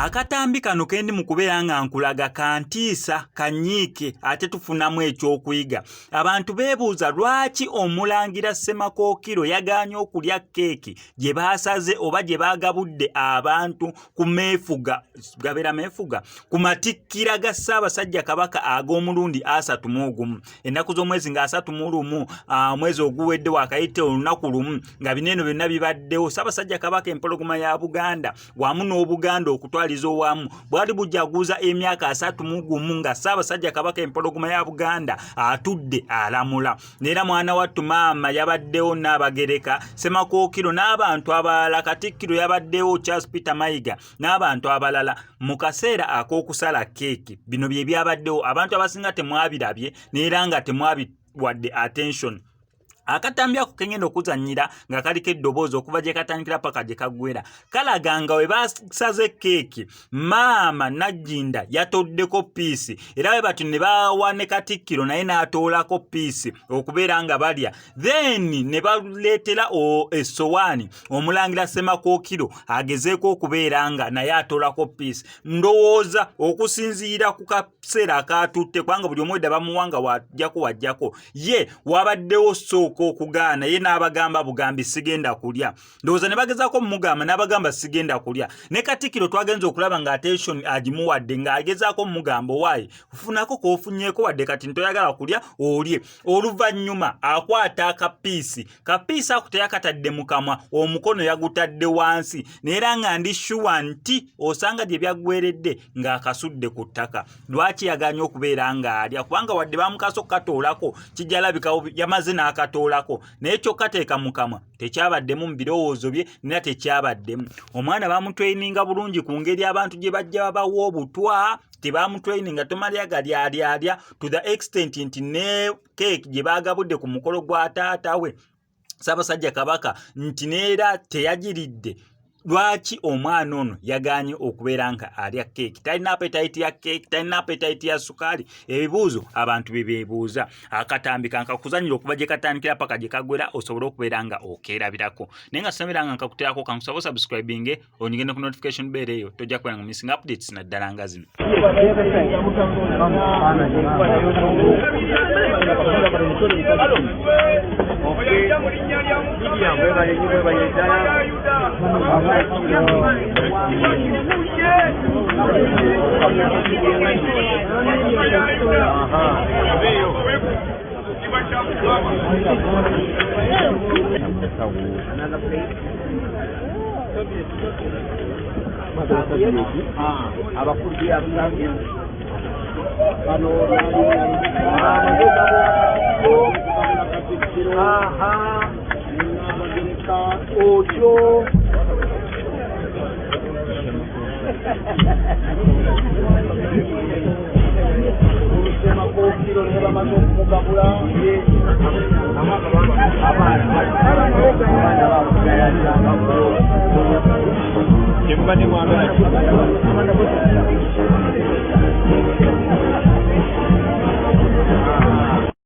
Akatambi kano kendi mukubeera nga nkulaga kantiisa kanyiike ate tufunamu ekyokuyiga. Abantu beebuuza lwaki Omulangira Ssemakookiro yagaanye okulya keeki gye baasaze oba gye baagabudde abantu ku meefuga, gabeera meefuga, ku matikkira ga Ssaabasajja Kabaka ag'omulundi 31. Ennaku z'omwezi nga 31, omwezi oguwedde wakayite olunaku lumu nga bineeno byonna bibaddewo. Ssaabasajja Kabaka empologoma ya Buganda wamu n'Obuganda okutwaliza owamu bwali bujaguza emyaka 31 nga Ssaabasajja Kabaka empologoma ya Buganda atudde alamula. Neera mwana wattu maama yabaddewo Nnaabagereka Ssemakookiro n'abantu abalala, Katikkiro yabaddewo Charles Peter Mayiga n'abantu abalala mu kaseera ak'okusala keeki. Bino bye byabaddewo, abantu abasinga temwabirabye neera nga temwabiwadde attention. Akatambi ako kengenda okuzannyira nga kaliko eddoboozi okuva gye katandikira paka gye kaggwera kalaga nga we basaze keeki maama Nagginda yatoddeko piisi era we bati ne bawa ne Katikkiro naye n'atoolako piisi okubeera nga balya, then ne baleetera essowaani Omulangira Ssemakookiro agezeeko okubeera nga naye atoolako piisi. Ndowooza okusinziira ku kaseera akatutte kubanga buli omu edda bamuwanga wajjako ye wabaddewo sooka okugaana ye n'abagamba bugambi sigenda kulya. Ndowooza ne bagezaako mugamba n'abagamba sigenda kulya. Ne Katikkiro twagenza okulaba nga attention agimuwadde ng'agezaako mugamba owaaye funako k'ofunyeeko wadde kati ntoyagala kulya olye. Oluvannyuma akwata akapiisi ako teyakatadde mu kamwa, omukono yagutadde wansi neera nga ndi sure nti osanga gye byaggweredde ng'akasudde ku ttaka. Lwaki yagaanye okubeera ng'alya? Kubanga wadde bamukasa okukatoolako kijja labika yamaze n'akatoolako naye kyokkateeka mu kamwa tekyabaddemu mu birowoozo bye nera tekyabaddemu. Omwana bamutraininga bulungi ku ngeri abantu gye bajja babawa obutwa, tebamutraininga tomalya galyalya to the extent nti ne keeki gye baagabudde ku mukolo gwa taata we Ssaabasajja Kabaka nti neera teyagiridde. Lwaki omwana ono yagaanye okubeera nga alya keeki? Talina appetite ya keeki, talina appetite ya sukaali? Ebibuuzo abantu bebeebuuza. Akatambi kankakuzannyira okuva gye katandikira paka gye kaggwera osobole okubeera nga okeerabirako. Naye nga sinabira nga nkakuteerako kankusaba subscribing onyigende ku notification bell eyo tojja kubeera nga missing updates naddala nga zino. Everybody